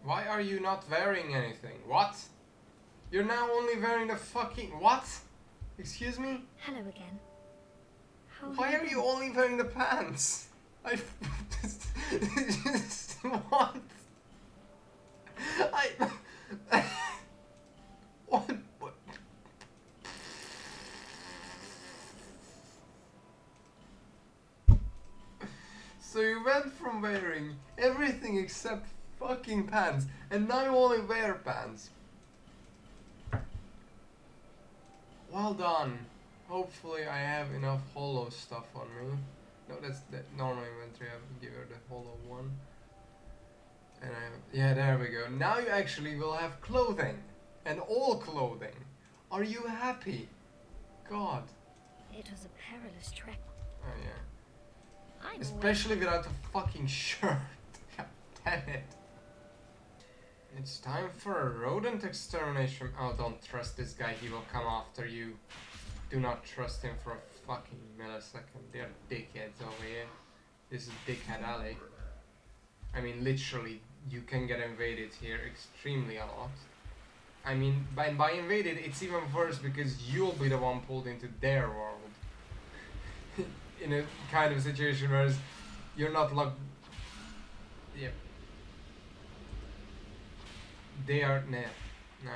Why are you not wearing anything? What? You're now only wearing the fucking... What? Excuse me? Hello again. How Why have are you you been? only wearing the pants? What? What? What? So you went from wearing everything except fucking pants, and now you only wear pants. Well done. Hopefully I have enough hollow stuff on me. No, that's the normal inventory. I have to give her the hollow one. And yeah, there we go. Now you actually will have clothing. And all clothing. Are you happy? God. It was a perilous trek. Oh yeah. I'm Especially without a fucking shirt. God damn it. It's time for a rodent extermination. Oh, don't trust this guy. He will come after you. Do not trust him for a fucking millisecond. They're dickheads over here. This is Dickhead Alley. I mean, literally, you can get invaded here extremely a lot. I mean, by invaded, it's even worse because you'll be the one pulled into their world. In a kind of situation where you're not locked... Yep. They are... Nah. No.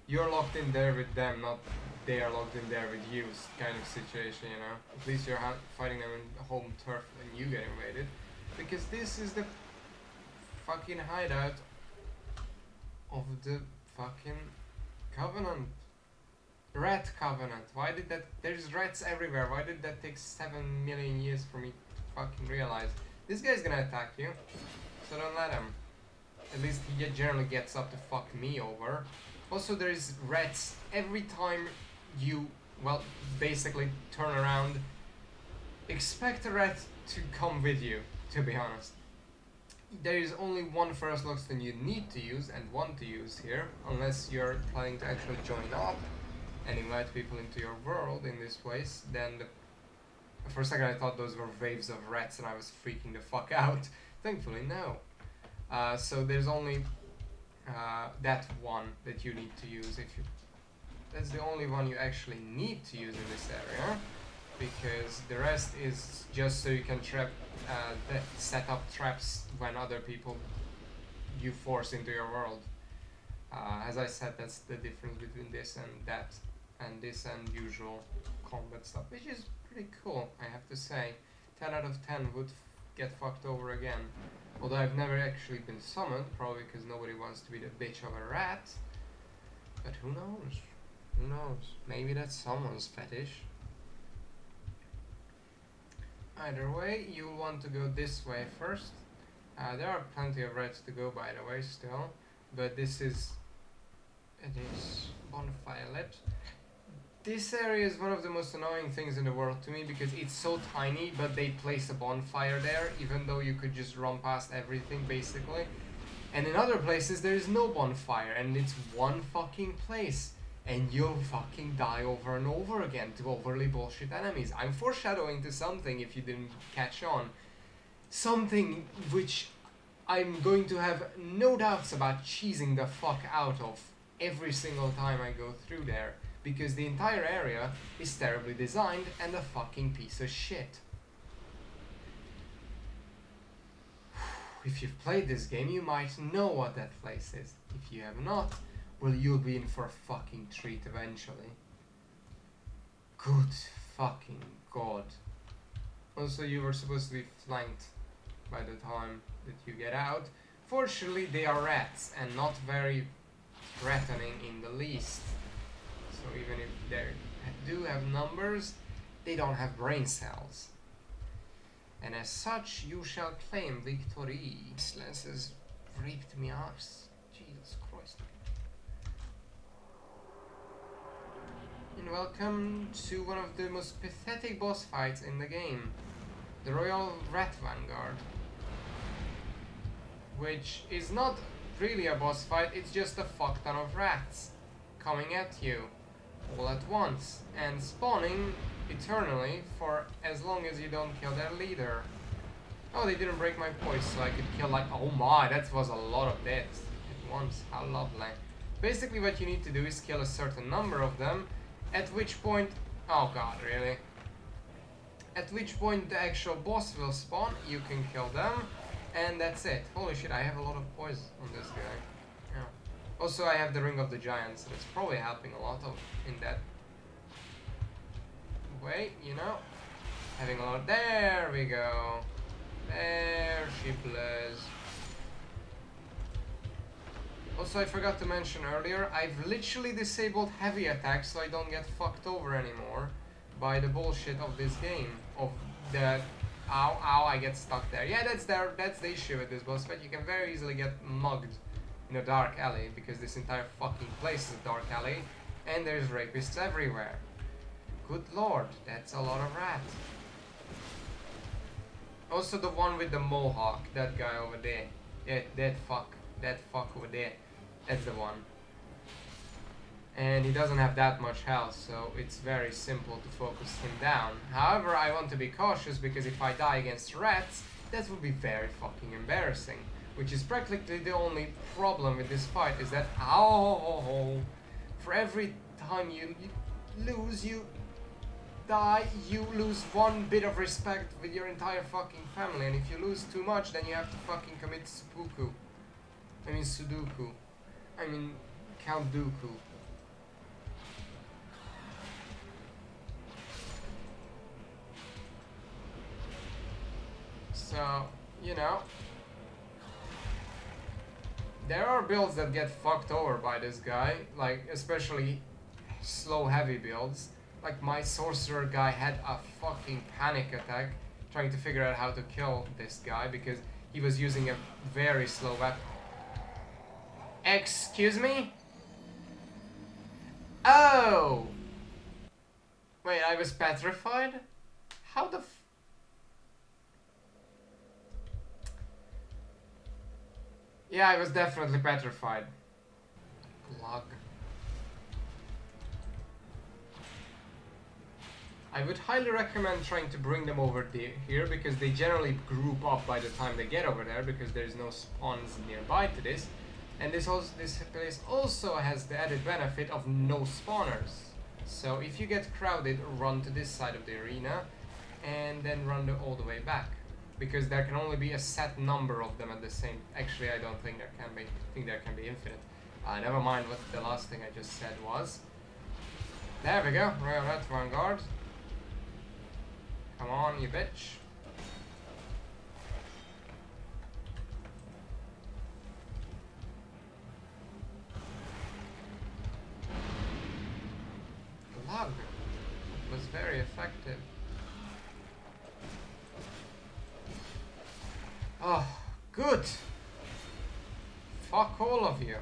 You're locked in there with them, not they are locked in there with you, kind of situation, you know? At least you're fighting them in home turf and you get invaded. Because this is the fucking hideout of the fucking Covenant. Rat Covenant. Why did that... There's rats everywhere. Why did that take 7 million years for me to fucking realize? This guy's gonna attack you, so don't let him. At least he generally gets up to fuck me over. Also, there's rats every time you, well, basically turn around. Expect a rat to come with you, to be honest. There is only one first lockston you need to use and want to use here, unless you're planning to actually join up and invite people into your world in this ways. Then for a second I thought those were waves of rats and I was freaking the fuck out. Thankfully, no. So there's only that one that you need to use. That's the only one you actually need to use in this area, because the rest is just so you can set up traps when other people you force into your world. As I said, that's the difference between this and that, and this and usual combat stuff, which is pretty cool, I have to say. 10 out of 10 would get fucked over again. Although I've never actually been summoned, probably because nobody wants to be the bitch of a rat. But who knows? Who knows? Maybe that's someone's fetish. Either way, you'll want to go this way first. There are plenty of rats to go, by the way, still. But this is... It is bonfire lit. This area is one of the most annoying things in the world to me because it's so tiny, but they place a bonfire there, even though you could just run past everything, basically. And in other places, there is no bonfire, and it's one fucking place. And you'll fucking die over and over again to overly bullshit enemies. I'm foreshadowing to something, if you didn't catch on. Something which I'm going to have no doubts about cheesing the fuck out of every single time I go through there. Because the entire area is terribly designed and a fucking piece of shit. If you've played this game, you might know what that place is. If you have not, well, you'll be in for a fucking treat eventually. Good fucking god. Also, you were supposed to be flanked by the time that you get out. Fortunately, they are rats and not very threatening in the least. So even if they do have numbers, they don't have brain cells. And as such, you shall claim victory. This has raped me arse. Jesus Christ. And welcome to one of the most pathetic boss fights in the game. The Royal Rat Vanguard. Which is not really a boss fight, it's just a fuck ton of rats coming at you all at once and spawning eternally for as long as you don't kill their leader. Oh, they didn't break my voice, so I could kill like... Oh my, that was a lot of deaths. once. How lovely. Basically what you need to do is kill a certain number of them, at which point... Oh god, really? At which point the actual boss will spawn, you can kill them, and that's it. Holy shit, I have a lot of poison on this guy. Yeah. Also, I have the Ring of the Giants, so that's probably helping a lot in that way, you know? Having a lot... There we go. There she plays. Also, I forgot to mention earlier, I've literally disabled heavy attacks so I don't get fucked over anymore by the bullshit of this game. Of the... Ow, ow, I get stuck there. Yeah, that's the issue with this boss fight. You can very easily get mugged in a dark alley, because this entire fucking place is a dark alley, and there's rapists everywhere. Good lord, that's a lot of rats. Also the one with the mohawk, that guy over there. Yeah, that fuck over there. That's the one. And he doesn't have that much health, so it's very simple to focus him down. However, I want to be cautious, because if I die against rats, that would be very fucking embarrassing. Which is practically the only problem with this fight, is that for every time you lose, you die, you lose one bit of respect with your entire fucking family, and if you lose too much, then you have to fucking commit seppuku. I mean Sudoku. I mean Count Dooku. So, you know, there are builds that get fucked over by this guy, like especially slow heavy builds. Like my sorcerer guy had a fucking panic attack trying to figure out how to kill this guy because he was using a very slow weapon. Excuse me? Oh! Wait, I was petrified? How the f... Yeah, I was definitely petrified. Glug. I would highly recommend trying to bring them over here, because they generally group up by the time they get over there, because there's no spawns nearby to this. And this place also has the added benefit of no spawners. So if you get crowded, run to this side of the arena and then run all the way back. Because there can only be a set number of them at the same... Actually, I don't think there can be. I think there can be infinite. Never mind what the last thing I just said was. There we go. Royal Red Vanguard. Come on, you bitch. Glug. It was very effective. Oh, good. Fuck all of you.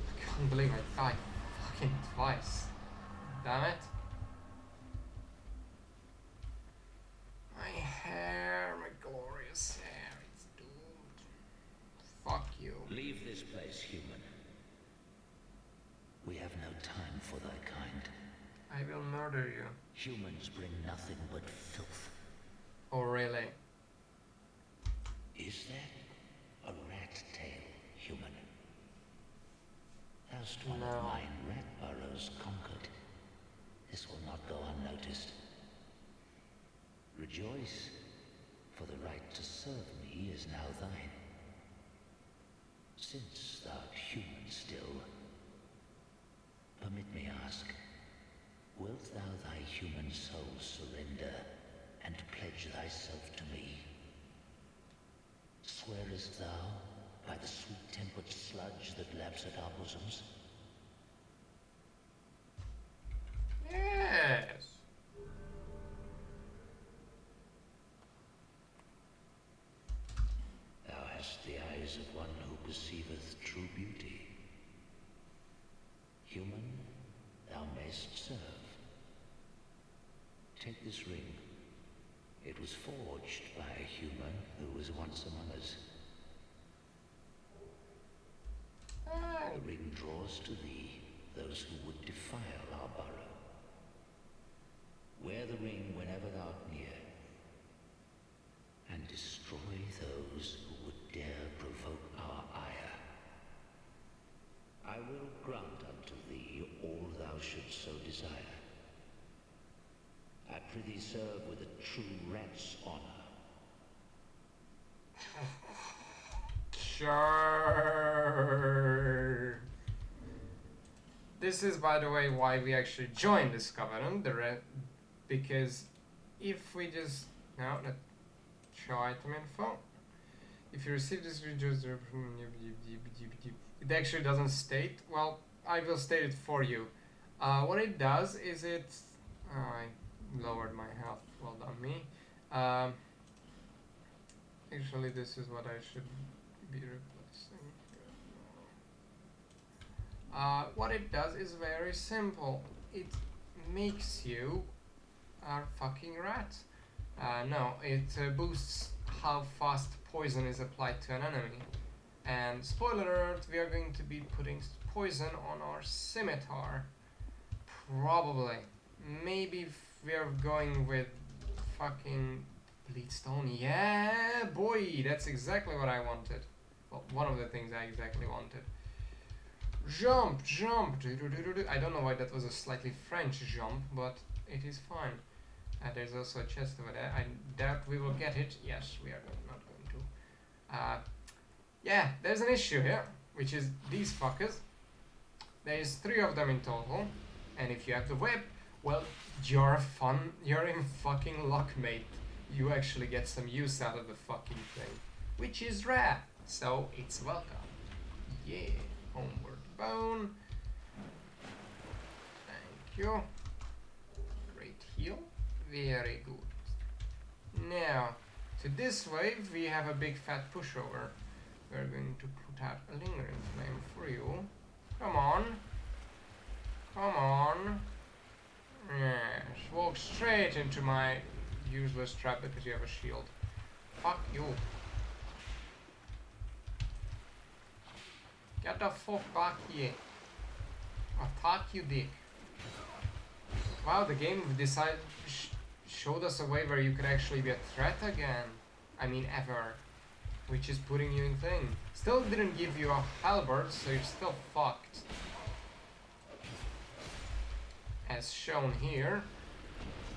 I can't believe I died fucking twice. Damn it. My hair, my glorious hair, it's doomed. Fuck you. Leave this place, human. We have no time for thy kind. I will murder you. Humans bring nothing but filth. Oh, really? Is that a rat tail, human? Thou'st one No. of mine rat burrows conquered. This will not go unnoticed. Rejoice, for the right to serve me is now thine. Since thou art human still, permit me ask, wilt thou thy human soul surrender and pledge thyself to me? Swearest thou by the sweet-tempered sludge that laps at our bosoms? Yes. Thou hast the eyes of one who perceiveth true beauty. Human, thou mayst serve. Take this ring. It was forged by a human who was once among us. The ring draws to thee those who would defile our burrow. Wear the ring whenever thou art near, and destroy those who would dare provoke our grant unto thee all thou shouldst so desire. I prithee serve with a true rat's honor. Sure. This is, by the way, why we actually joined this covenant, because if we just now let's show item info. If you receive this, it actually doesn't state. Well, I will state it for you. What it does is I lowered my health. Well done, me. Actually, this is what I should be replacing. What it does is very simple. It makes you a fucking rat. No, it boosts how fast poison is applied to an enemy. And spoiler alert, we are going to be putting poison on our scimitar. Probably. Maybe we are going with fucking bleedstone. Yeah, boy, that's exactly what I wanted. Well, one of the things I exactly wanted. Jump, jump. I don't know why that was a slightly French jump, but it is fine. There's also a chest over there. I doubt we will get it. Yes, we are not going to. Yeah, there's an issue here, which is these fuckers. There's 3 of them in total, and if you have the whip, well, you're in fucking luck, mate. You actually get some use out of the fucking thing, which is rare, so it's welcome. Yeah, homeward bone. Thank you. Great heal. Very good. Now, to this wave, we have a big fat pushover. We're going to put out a lingering flame for you. Come on. Come on. Yes, walk straight into my useless trap because you have a shield. Fuck you. Get the fuck back here. Attack you, dick. Wow, the game showed us a way where you could actually be a threat again. I mean, ever. Which is putting you in thing. Still didn't give you a halberd, so you're still fucked. As shown here.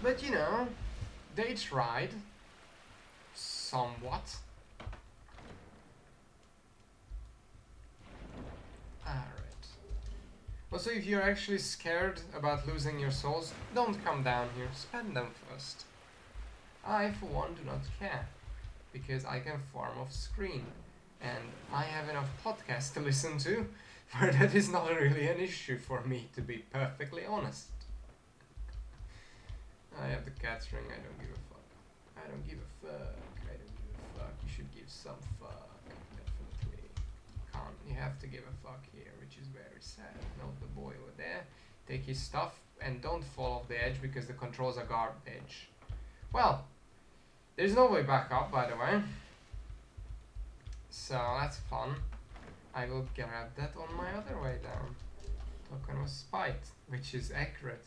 But you know, they tried. Somewhat. Alright. Also, if you're actually scared about losing your souls, don't come down here, spend them first. I, for one, do not care, because I can farm off screen, and I have enough podcasts to listen to, where that is not really an issue for me, to be perfectly honest. I have the cat's ring, I don't give a fuck. I don't give a fuck, I don't give a fuck, you should give some fuck, definitely. You have to give a fuck here, which is very sad. Note the boy over there. Take his stuff and don't fall off the edge because the controls are garbage. Well, there's no way back up, by the way. So that's fun. I will grab that on my other way down. Token of spite, which is accurate.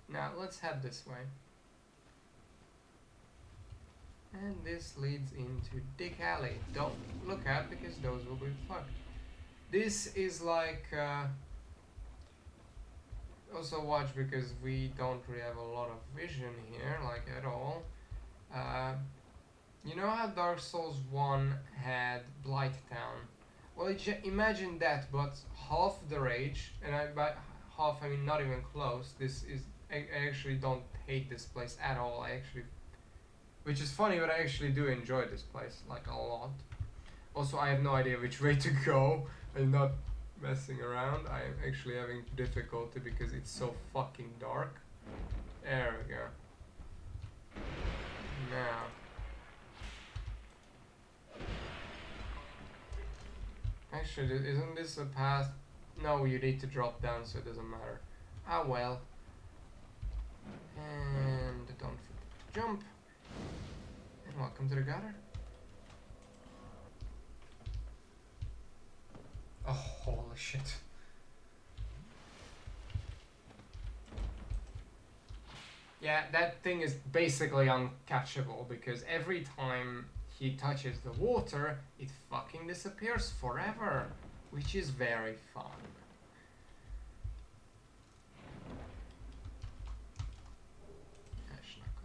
Now let's head this way. And this leads into Dick Alley. Don't look out because those will be fucked. This is like, also watch because we don't really have a lot of vision here, like at all. You know how Dark Souls 1 had Blighttown? Well, imagine that, but half the rage, and by half I mean not even close. I actually don't hate this place at all. Which is funny, but I actually do enjoy this place, like a lot. Also, I have no idea which way to go. I'm not messing around. I am actually having difficulty because it's so fucking dark. There we go. Now. Actually, isn't this a path? No, you need to drop down, so it doesn't matter. Ah well. And don't forget to jump. And welcome to the gutter. Oh, holy shit. Yeah, that thing is basically uncatchable because every time he touches the water, it fucking disappears forever, which is very fun.